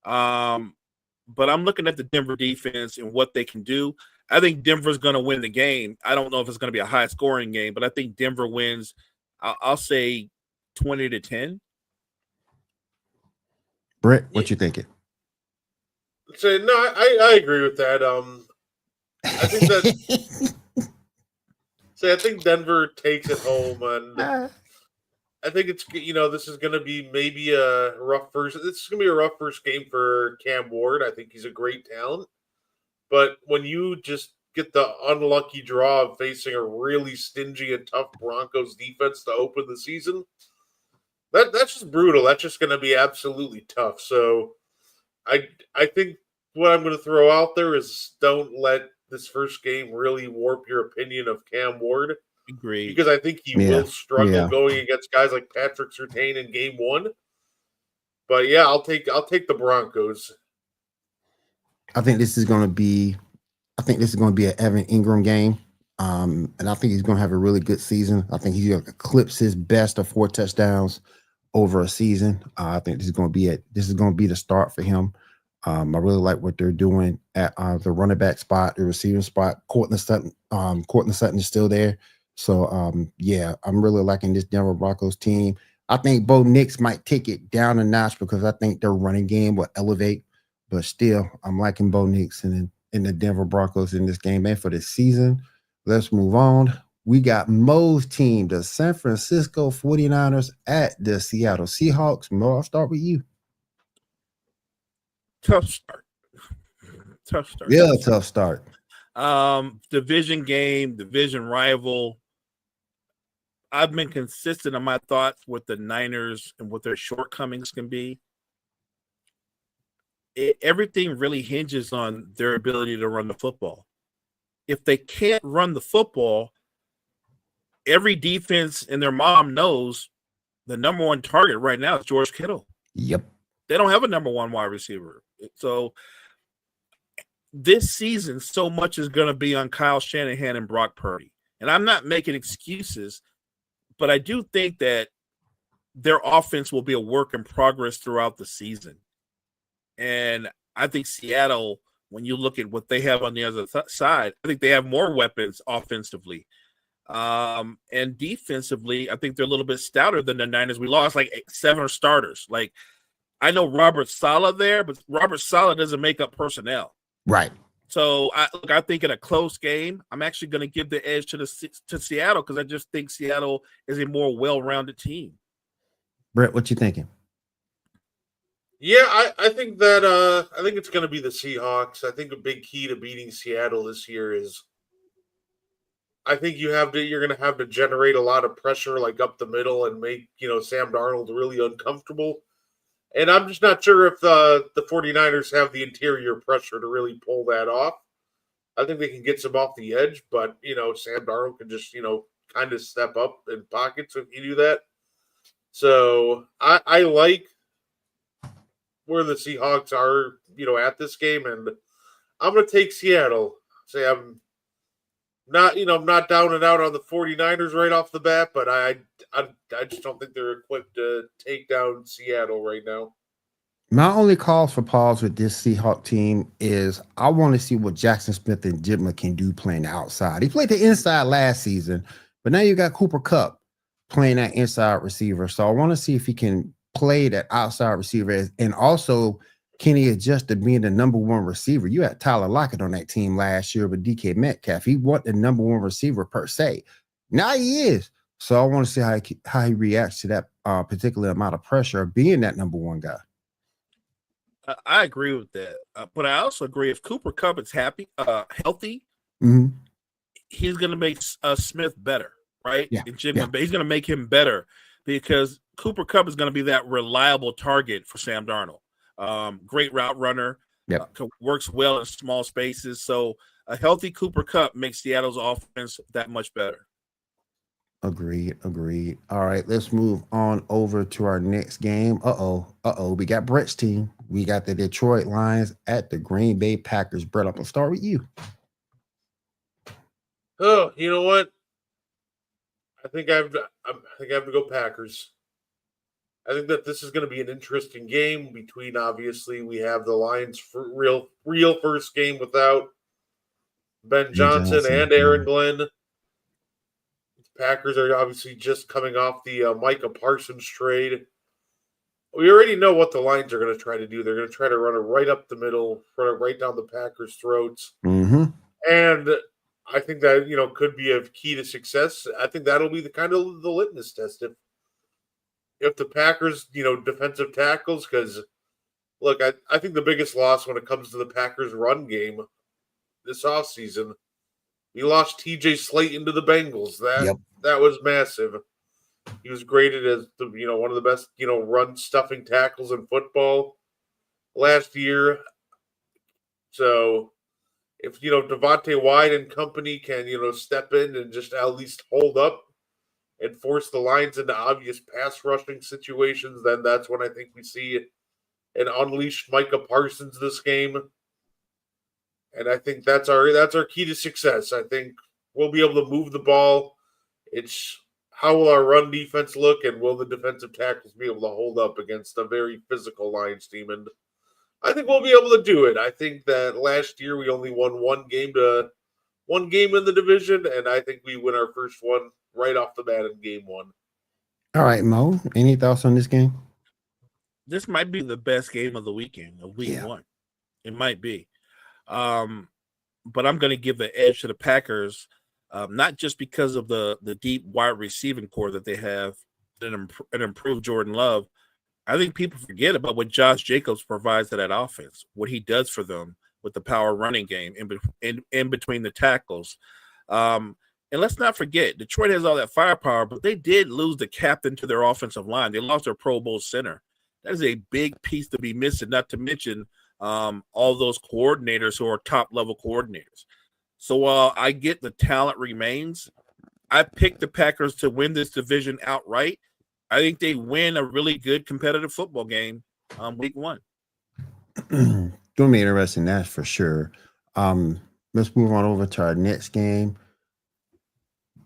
But I'm looking at the Denver defense and what they can do. I think Denver's going to win the game. I don't know if it's going to be a high-scoring game, but I think Denver wins, I'll say 20-10. Brett, what you thinking? So no, I agree with that. I think that. I think Denver takes it home, and I think it's this is going to be maybe a rough first. This is going to be a rough first game for Cam Ward. I think he's a great talent, but when you just get the unlucky draw of facing a really stingy and tough Broncos defense to open the season. That's just brutal. That's just going to be absolutely tough. So I think what I'm going to throw out there is don't let this first game really warp your opinion of Cam Ward. Agreed. Because I think he will struggle going against guys like Patrick Surtain in game 1. But yeah, I'll take the Broncos. I think this is going to be an Evan Ingram game. And I think he's going to have a really good season. I think he's going to eclipse his best of 4 touchdowns over a season. I think this is going to be the start for him. I really like what they're doing at the running back spot, the receiving spot. Courtland Sutton is still there. So I'm really liking this Denver Broncos team. I think Bo Nix might take it down a notch because I think their running game will elevate. But still, I'm liking Bo Nix in the Denver Broncos in this game and for this season. Let's move on. We got Mo's team, the San Francisco 49ers at the Seattle Seahawks. Mo, I'll start with you. Tough start. Yeah, tough start. Division game, division rival. I've been consistent in my thoughts with the Niners and what their shortcomings can be. Everything really hinges on their ability to run the football. If they can't run the football, every defense and their mom knows the number one target right now is George Kittle. Yep. They don't have a number one wide receiver. So this season, so much is going to be on Kyle Shanahan and Brock Purdy. And I'm not making excuses, but I do think that their offense will be a work in progress throughout the season. And I think Seattle, when you look at what they have on the other side, I think they have more weapons offensively. And defensively, I think they're a little bit stouter than the Niners. We lost like 7 starters. Like, I know Robert Saleh there, but Robert Saleh doesn't make up personnel. Right. So I think in a close game, I'm actually going to give the edge to Seattle because I just think Seattle is a more well-rounded team. Brett, what you thinking? Yeah, I think that I think it's going to be the Seahawks. I think a big key to beating Seattle this year is I think you're going to have to generate a lot of pressure like up the middle and make, Sam Darnold really uncomfortable. And I'm just not sure if the 49ers have the interior pressure to really pull that off. I think they can get some off the edge, but, Sam Darnold can just, kind of step up in pockets if you do that. So I like where the Seahawks are, at this game, and I'm going to take Seattle. Say I'm not down and out on the 49ers right off the bat, but I just don't think they're equipped to take down Seattle right now. My only cause for pause with this Seahawk team is I want to see what Jackson Smith and Jigma can do playing the outside. He played the inside last season, but now you got Cooper Kupp playing that inside receiver. So I want to see if he can play that outside receiver, and also can he adjust to being the number one receiver? You had Tyler Lockett on that team last year with DK Metcalf. He wasn't the number one receiver per se. Now he is. So I want to see how he reacts to that particular amount of pressure of being that number one guy. I agree with that, but I also agree if Cooper Kupp is healthy, he's going to make Smith better, right? Yeah. He's going to make him better because Cooper Kupp is going to be that reliable target for Sam Darnold. Great route runner, works well in small spaces. So a healthy Cooper Kupp makes Seattle's offense that much better. Agreed. All right, let's move on over to our next game. We got Brett's team. We got the Detroit Lions at the Green Bay Packers. Brett, I'm gonna start with you. Oh, you know what? I think I have to go Packers. I think that this is going to be an interesting game between, obviously, we have the Lions for real first game without Ben Johnson and Aaron Glenn. The Packers are obviously just coming off the Micah Parsons trade. We already know what the Lions are going to try to do. They're going to try to run it right up the middle, run it right down the Packers' throats. And I think that, could be a key to success. I think that'll be the kind of the litmus test. If the Packers, defensive tackles, because, look, I think the biggest loss when it comes to the Packers' run game this offseason, we lost TJ Slayton to the Bengals. That was massive. He was graded as one of the best, run stuffing tackles in football last year. So if, Devontae Wyatt and company can, step in and just at least hold up and force the Lions into obvious pass rushing situations, then that's when I think we see an unleashed Micah Parsons this game. And I think that's our key to success. I think we'll be able to move the ball. It's how will our run defense look, and will the defensive tackles be able to hold up against a very physical Lions team? And I think we'll be able to do it. I think that last year we only won one game in the division, and I think we win our first one right off the bat in game one. All right, Mo, any thoughts on this game? This might be the best game of the weekend, of week one. It might be. But I'm going to give the edge to the Packers, not just because of the deep wide receiving core that they have and improved Jordan Love. I think people forget about what Josh Jacobs provides to that offense, what he does for them with the power running game in between the tackles. And let's not forget, Detroit has all that firepower, but they did lose the captain to their offensive line. They lost their Pro Bowl center. That is a big piece to be missing, not to mention all those coordinators who are top-level coordinators. So while I get the talent remains, I picked the Packers to win this division outright. I think they win a really good competitive football game week one. Going to be interesting, that's for sure. Let's move on over to our next game.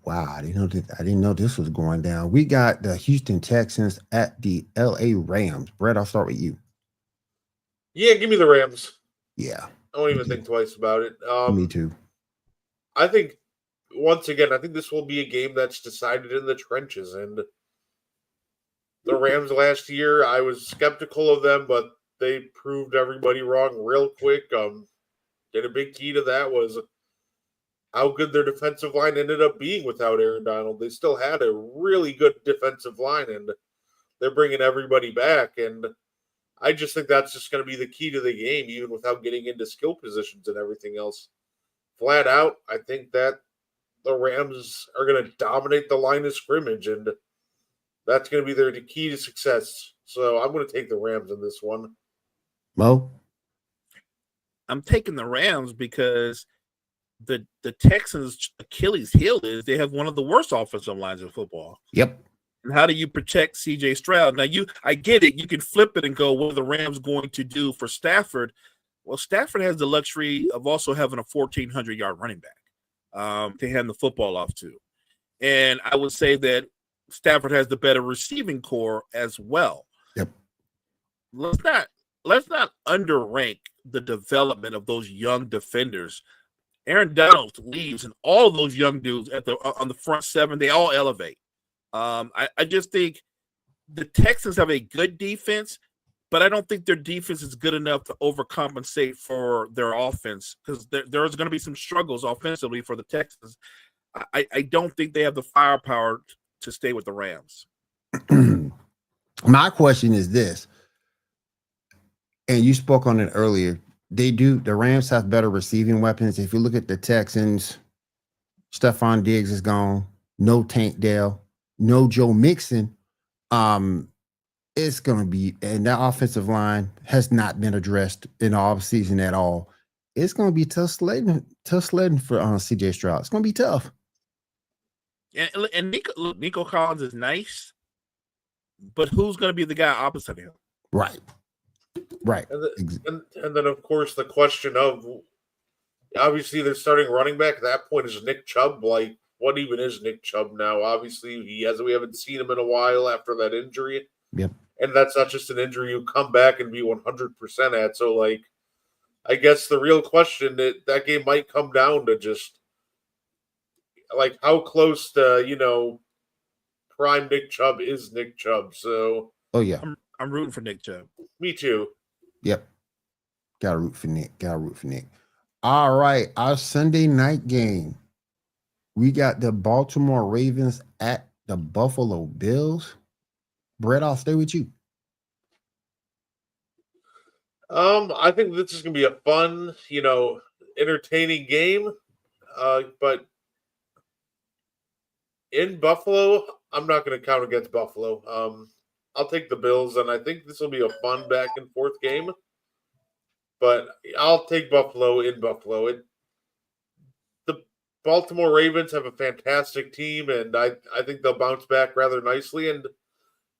Wow, I didn't know this was going down. We got the Houston Texans at the LA Rams. Brett, I'll start with you. Yeah, give me the Rams. Yeah, I won't even think twice about it. me too. I think once again, I think this will be a game that's decided in the trenches. And the Rams last year, I was skeptical of them, but they proved everybody wrong real quick. And a big key to that was how good their defensive line ended up being without Aaron Donald. They still had a really good defensive line, and they're bringing everybody back. And I just think that's just going to be the key to the game, even without getting into skill positions and everything else. Flat out, I think that the Rams are going to dominate the line of scrimmage, and that's going to be their key to success. So I'm going to take the Rams in this one. Mo? I'm taking the Rams because the Texans' Achilles heel is they have one of the worst offensive lines in football. Yep. And how do you protect C.J. Stroud? Now, I get it. You can flip it and go, what are the Rams going to do for Stafford? Well, Stafford has the luxury of also having a 1,400-yard running back to hand the football off to. And I would say that Stafford has the better receiving core as well. Yep. Let's not underrank the development of those young defenders. Aaron Donald leaves, and all of those young dudes on the front seven, they all elevate. I just think the Texans have a good defense, but I don't think their defense is good enough to overcompensate for their offense because there's going to be some struggles offensively for the Texans. I don't think they have the firepower to stay with the Rams. My question is this, and you spoke on it earlier. The Rams have better receiving weapons. If you look at the Texans, Stephon Diggs is gone. No Tank Dell. No Joe Mixon. It's going to be, and that offensive line has not been addressed in the offseason at all. It's going to be tough sledding for CJ Stroud. It's going to be tough. And Nico Collins is nice, but who's going to be the guy opposite him? Right. And then, of course, the question of obviously they're starting running back at that point is Nick Chubb. Like, what even is Nick Chubb now? Obviously, we haven't seen him in a while after that injury. Yep. And that's not just an injury you come back and be 100% at. So, like, I guess the real question that game might come down to just like how close to prime Nick Chubb is Nick Chubb. So, oh yeah, I'm rooting for Nick Chubb. Me too. Yep. Gotta root for Nick. All right. Our Sunday night game. We got the Baltimore Ravens at the Buffalo Bills. Brett, I'll stay with you. I think this is gonna be a fun, entertaining game. But in Buffalo, I'm not gonna count against Buffalo. I'll take the Bills, and I think this will be a fun back and forth game. But I'll take Buffalo in Buffalo. The Baltimore Ravens have a fantastic team, and I think they'll bounce back rather nicely. And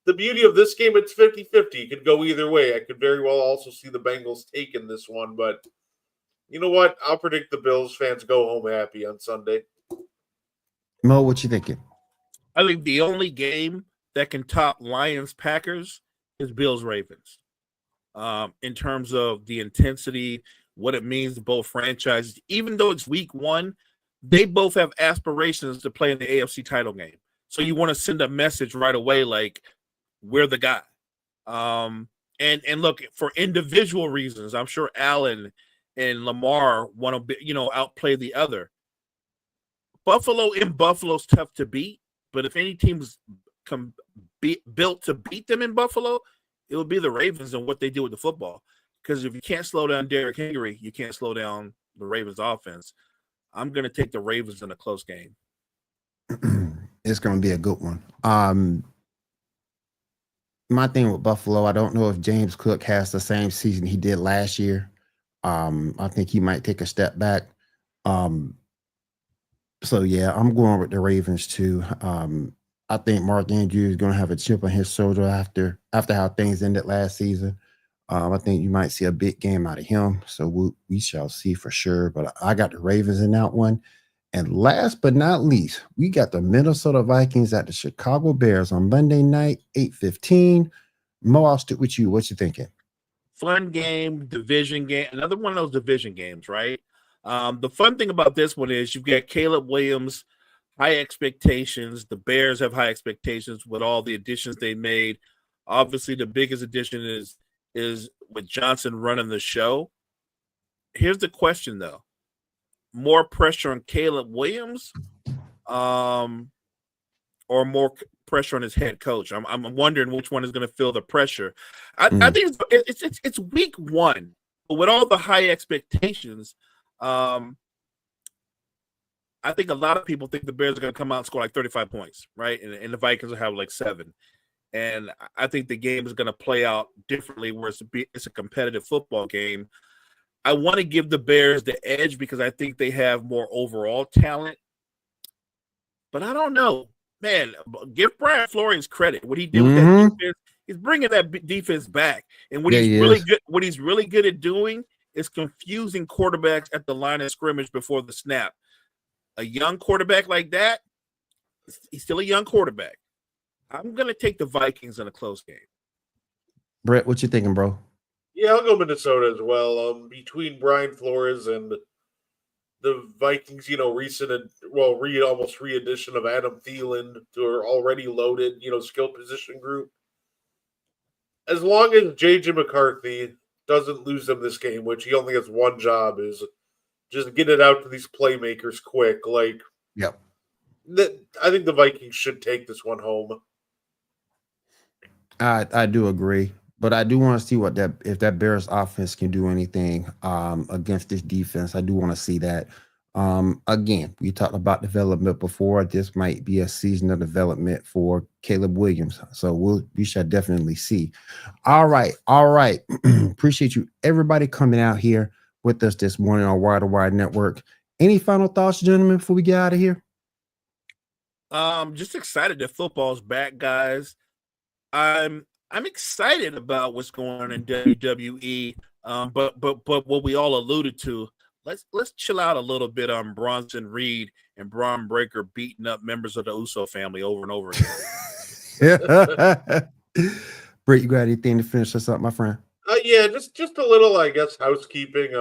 the beauty of this game, it's 50-50. It could go either way. I could very well also see the Bengals taking this one. But you know what? I'll predict the Bills fans go home happy on Sunday. Mo, what you thinking? I think the only game that can top Lions-Packers is Bills-Ravens. In terms of the intensity, what it means to both franchises. Even though it's week one, they both have aspirations to play in the AFC title game. So you want to send a message right away like, we're the guy. And look, for individual reasons, I'm sure Allen and Lamar want to outplay the other. Buffalo's tough to beat, but if any team's built to beat them in Buffalo, it will be the Ravens and what they do with the football. Because if you can't slow down Derrick Henry, you can't slow down the Ravens offense. I'm going to take the Ravens in a close game. It's going to be a good one. My thing with Buffalo, I don't know if James Cook has the same season he did last year. I think he might take a step back. So, yeah, I'm going with the Ravens, too. I think Mark Andrews is going to have a chip on his shoulder after how things ended last season. I think you might see a big game out of him. So we shall see for sure. But I got the Ravens in that one. And last but not least, we got the Minnesota Vikings at the Chicago Bears on Monday night, 8:15. Mo, I'll stick with you. What you thinking? fun game, division game, another one of those division games, right? The fun thing about this one is you've got Caleb Williams, high expectations. The Bears have high expectations with all the additions they made. Obviously, the biggest addition is with Johnson running the show. Here's the question, though: more pressure on Caleb Williams, or more pressure on his head coach? I'm wondering which one is going to feel the pressure. I think it's week one, but with all the high expectations, I think a lot of people think the Bears are going to come out and score like 35 points, right? And the Vikings will have like 7. And I think the game is going to play out differently, where it's a competitive football game. I want to give the Bears the edge because I think they have more overall talent. But I don't know. Man, give Brian Flores credit. What he did with that defense, he's bringing that defense back. And what he's really good at doing is confusing quarterbacks at the line of scrimmage before the snap. A young quarterback like that, he's still a young quarterback. I'm going to take the Vikings in a close game. Brett, what you thinking, bro? Yeah, I'll go Minnesota as well. Between Brian Flores and the Vikings, almost re-addition of Adam Thielen to our already loaded, skill position group. As long as J.J. McCarthy doesn't lose them this game, which he only has one job, is just get it out to these playmakers quick. Yep. I think the Vikings should take this one home. I do agree, but I do want to see if that Bears offense can do anything against this defense. I do want to see that. Again, we talked about development before. This might be a season of development for Caleb Williams, so we shall definitely see. All right. Appreciate you, everybody, coming out here with us this morning on Wire to Wire Network. Any final thoughts, gentlemen, before we get out of here? Just excited that football's back, guys. I'm excited about what's going on in WWE. But what we all alluded to, let's chill out a little bit on Bronson Reed and Braun Breaker beating up members of the Uso family over and over again. Brett, you got anything to finish us up, my friend? Yeah, just a little, I guess, housekeeping. We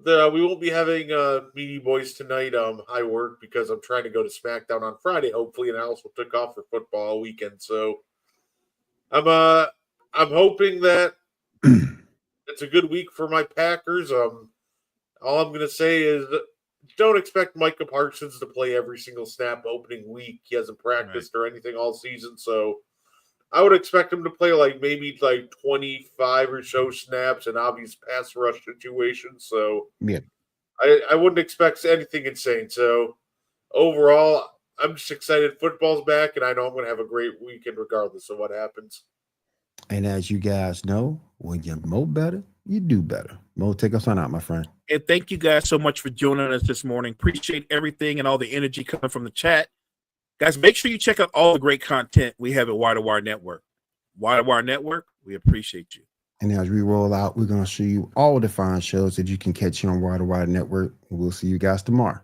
won't be having Meaty Boys tonight. I work because I'm trying to go to SmackDown on Friday, hopefully, and I also took off for football all weekend. So I'm hoping that it's a good week for my Packers. All I'm going to say is don't expect Micah Parsons to play every single snap opening week. He hasn't practiced or anything all season, so I would expect him to play maybe 25 or so snaps in obvious pass rush situations. So yeah, I wouldn't expect anything insane. So overall, I'm just excited football's back, and I know I'm going to have a great weekend regardless of what happens. And as you guys know, when you know better, you do better. Mo, take us on out, my friend. And thank you guys so much for joining us this morning. Appreciate everything and all the energy coming from the chat. Guys, make sure you check out all the great content we have at Wire to Wire Network. Wire to Wire Network, we appreciate you. And as we roll out, we're going to show you all the fine shows that you can catch here on Wire to Wire Network. We'll see you guys tomorrow.